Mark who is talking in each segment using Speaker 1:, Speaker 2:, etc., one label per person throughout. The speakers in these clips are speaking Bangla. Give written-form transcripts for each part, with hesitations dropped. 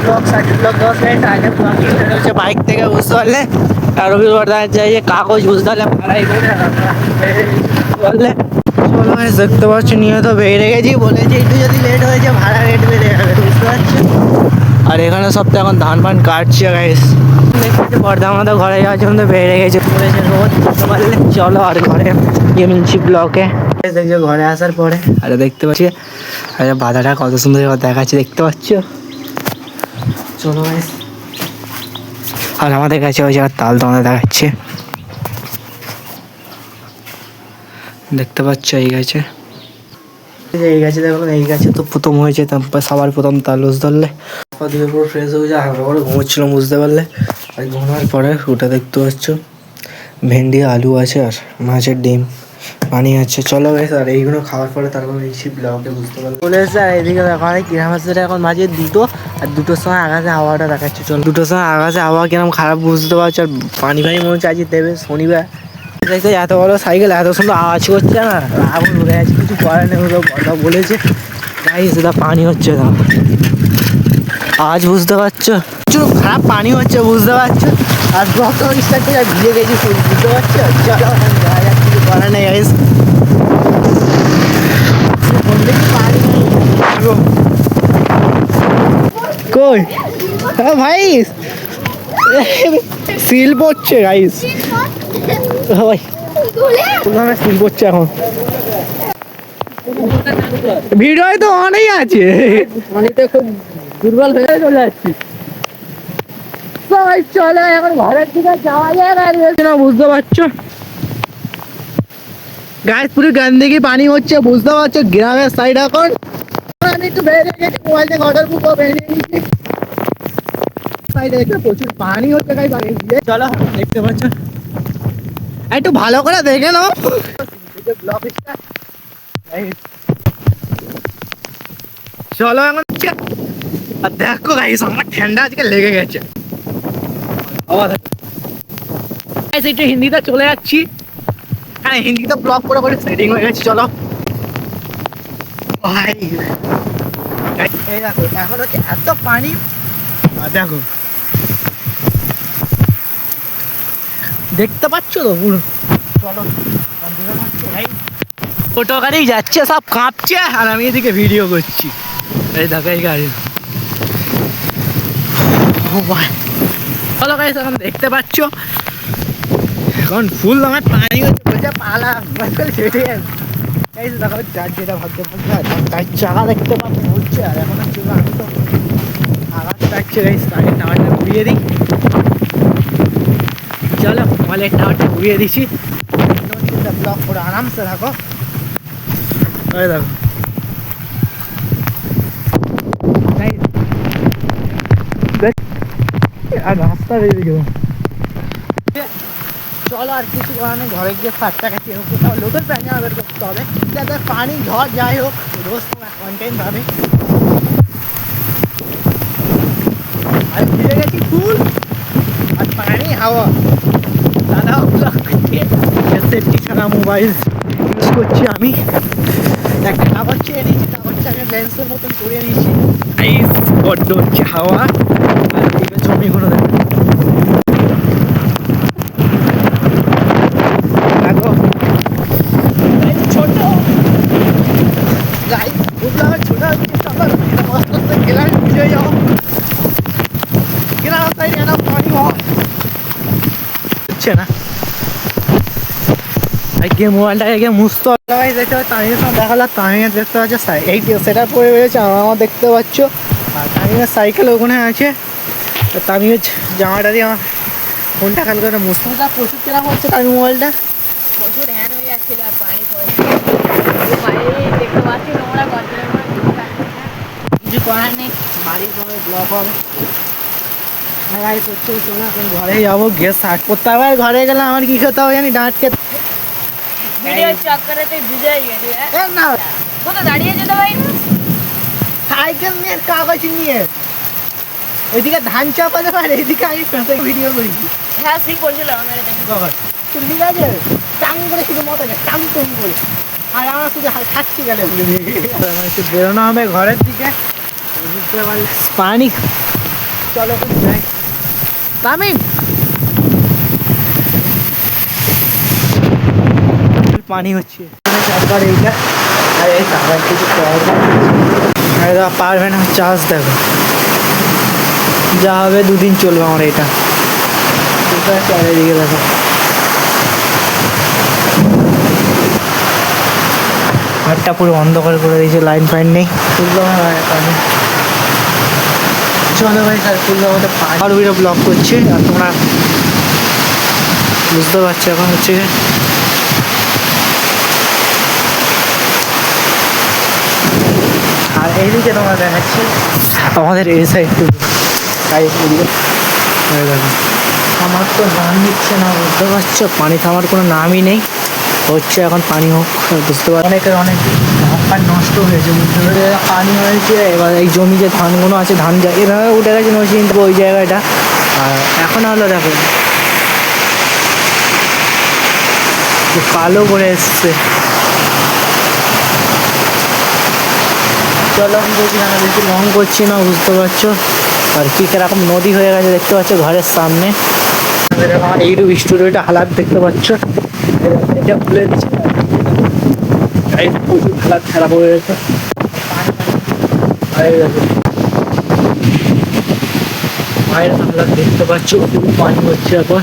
Speaker 1: ব্লগ 10 মিনিট আগে হচ্ছে বাইক থেকে বুঝতে পারলে। আর রবিবার যাই যে কাগজ বুঝতে পারলে ভাড়াই করে বললে চলো দেখতে পাচ্ছি নিয়ে তো বেড়ে গেছি, বলেছি একটু যদি লেট হয়েছে ভাড়া রেট বেড়ে যাবে বুঝতে পারছি। আর এখানে সব তো এখন ধান ফান কাটছে গাইস, দেখছি বর্ধা আমাদের ঘরে যাওয়ার জন্য বেড়ে গেছে পড়েছে রোদ বুঝতে পারলে। চলো আর ঘরে গিয়ে মিলছি ব্লকে দেখছি ঘরে আসার পরে। আর দেখতে পাচ্ছি আচ্ছা বাধাটা কত সুন্দর দেখাচ্ছে দেখতে পাচ্ছ। চলো গাইস আর আমাদের কাছে ওই জায়গার তাল তোমাদের দেখাচ্ছে দেখতে পাচ্ছ। এই গাছে দেখুন, এই গাছে তো প্রথম হয়েছে, তারপর সবার প্রথম তাল লুজ ধরলে দিয়ে পুরো ফ্রেশ হয়ে যায়। হালকা করে ঘুমোচ্ছিলাম বুঝতে পারলে। আর ঘুমার পরে ওটা দেখতে পাচ্ছ ভেন্ডি আলু আছে আর মাছের ডিম পানি আছে। চলো গেছে আর এইগুলো খাওয়ার পরে তারপর এই ব্লগে বুঝতে পারলাম চলে এসেছে। আর এইদিকে দেখো কিরাম আসছে এখন মাঝে দুটো, আর দুটোর সময় আকাশে হাওয়াটা দেখাচ্ছে। চলো দুটোর সময় আকাশে হাওয়া কিরম খারাপ বুঝতে পারছো। আর পানি মনে হচ্ছে আজকে দেবে শনিবার। দেখতে এত বড় সাইকেল এত সুন্দর আওয়াজ করছে না, আগুন উড়ে আছে, কিছু করার নেই। ওগুলো কথা বলেছে তাই সেটা পানি হচ্ছে না আওয়াজ বুঝতে পারছো, প্রচুর খারাপ পানি হচ্ছে বুঝতে পারছো। আর ব্লক স্টার্ট থেকে ভিজে গেছি বুঝতে পারছো। চলো কিছু করার নেই গাইস। কই ভাই সিল পড়ছে গাইস, সিল পড়ছে এখন। ভিডিও তো অনেক আছে, অনেকটা খুব দুর্বল হয়ে চলে যাচ্ছি। চলো এখন ঘরের দিকে যাওয়া যায় না বুঝতে পারছো গাইস। পুরো গন্দেগি পানি হচ্ছে বুঝতে পারছো গ্রামের সাইড। এখন আমি একটু বেরিয়ে গেছি মোবাইল থেকে অর্ডার বুক বেরিয়ে নিয়েছি সাইডে একটু প্রচুর পানি হচ্ছে গাইস। চলো দেখতে পাচ্ছ একটু ভালো করে দেখে নাও চলো এখন। আর দেখো গাইস আমার ঠান্ডা আজকে লেগে গেছে। একটু হিন্দিতে চলে যাচ্ছি, হ্যাঁ হিন্দিতে ব্লগ করে করে সেটিং হয়ে গেছে। চলো এই দেখো এখন হচ্ছে এত পানি, দেখো দেখতে পাচ্ছ তো পুরো। চলো টোটো গাড়ি যাচ্ছে সব কাঁপছে আর আমি এদিকে ভিডিও করছি। এই দেখো এই গাড়ি চলো গাইস এখন দেখতে পাচ্ছ এখন ফুল আমার পানি হচ্ছে বলছে পালা সেটে দেখো চার যেটা ভাবতে তার চাকা দেখতে পাচ্ছি বলছে। আর এখন চলো আমি তো আঘাত লাগছে গাইস, গাড়ির টাওয়ারটা ঘুরিয়ে দিই। চলো মোবাইলের টাওয়ারটা ঘুরিয়ে দিচ্ছি, ব্লক করে আরামসে থাকো। ওই দেখো আর রাস্তা এদিকে। চলো আর কিছু কারণে ঘরে গিয়ে 60 টাকা চেয়ে কোথাও লোকের পায়জামা বের করতে হবে যাতে পানি ঝড় যাই হোক রোজ তোমার কন্টেন্ট পাবে। আর ভিজে গেছি ফুল আর পানি হাওয়া। দাদা সেফটি ছাড়া মোবাইল ইউজ করছি আমি। একটা কাগজ চেয়ে নিয়েছি, কাগজটা আমি লেন্সের মতন করে নিয়েছি। বড্ড হচ্ছে হাওয়া আর দিকে জমিগুলো দেখো ছোট গাড়ি বুঝলাম ছোট হচ্ছে গেলাম ভিজে যাও গেলাম রাস্তায় গেলাম পানি হচ্ছে না। গিয়ে মোবাইলটাকে গিয়ে মুছতে হবে। দেখতে পাচ্ছি তামিমের সঙ্গে দেখালাম, তামিমের দেখতে পাচ্ছ এই সেটা পরে রয়েছে আমার দেখতে পাচ্ছ। আর তামিমের সাইকেল ওখানে আছে, তামিমের জামাটা দিয়ে আমার ফোনটা খাল করে মুছতে প্রচুর কেরাম হচ্ছে। তামিম মোবাইলটা
Speaker 2: প্রচুর হ্যান হয়ে যাচ্ছিল আর পানি পড়েছিল দেখতে পাচ্ছি নোংরা
Speaker 1: কিছু করার নেই, বাড়ির পরে ব্লক হবে। এখন ঘরে যাবো, গিয়ে শাক করতে হবে। আর ঘরে গেলে আমার কি খেতে হবে জানি, ডাঁট খেতে।
Speaker 2: ভিডিওর চক্করে তুই ভিজে গেছি
Speaker 1: না
Speaker 2: কোথাও দাঁড়িয়ে যেতে পারি না,
Speaker 1: সাইকেল নিয়ে কাগজ নিয়ে ওইদিকে ধান চাপা দেবে আর এইদিকে আমি পেঁচে ভিডিও করেছি।
Speaker 2: হ্যাঁ ঠিক বলছিল আমার দেখি
Speaker 1: ঠিক আছে টাং করে শুধু মতো টাং টুং করে। আর আমরা শুধু খাচ্ছি গেলে একটু বেরোনো হবে ঘরের দিকে। বুঝতে পারলে পানি চলো যাই তামিম পানি হচ্ছে চারবার এইটা আর এই আবার কিছু পারবে না চার্জ দেখো যা হবে দুদিন চলবে আমার এটা ঠিক আছে আর এদিকে দেখো ঘরটা পুরো অন্ধকার করে দিয়েছে লাইন ফাইন নেই পানি চলো ভাই স্যার ফুলবাগাতে পাহাড় উইটা ব্লক করছে আর তোমরা বুঝতে পারছো এখন হচ্ছে আর এইদিকে তোমরা দেখাচ্ছি আমাদের এই সাইড তাই এদিকে দেখো আমার তো নাম নিচ্ছে না বুঝতে পারছো পানি থামার কোনো নামই নেই হচ্ছে এখন পানি হোক বুঝতে পারো অনেকের অনেক ধান নষ্ট হয়েছে বুঝতে পারে পানি হয়েছে এবার এই জমি যে ধানগুলো আছে ধান যা এভাবে উঠে গেছে মেশিন ওই জায়গাটা আর এখন হলো দেখো কালো করে এসছে চলো আমি বলছি না বেশি লং করছি না বুঝতে পারছো আর কি কিরকম নদী হয়ে গেছে দেখতে পাচ্ছ ঘরের সামনে আমার এইটুকু স্টুডিওটা হালাত দেখতে পাচ্ছ এটা খুলে দিচ্ছে প্রচুর হালাত খারাপ হয়ে গেছে মায়ের হালাত দেখতে পাচ্ছ পানি হচ্ছে এখন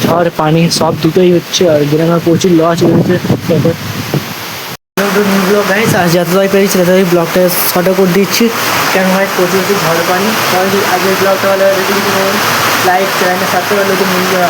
Speaker 1: ঝড় পানি সব দুটোই হচ্ছে আর গ্রামে প্রচুর লস হয়েছে ব্লগ গাইস আর যতটাই পেরেছি ততটাই ব্লগটা শর্ট করে দিচ্ছি কেন হয় প্রচুর ঝড় পানি আগের ব্লগটা হলে লাইক চ্যানেলটা সাবস্ক্রাইব করলে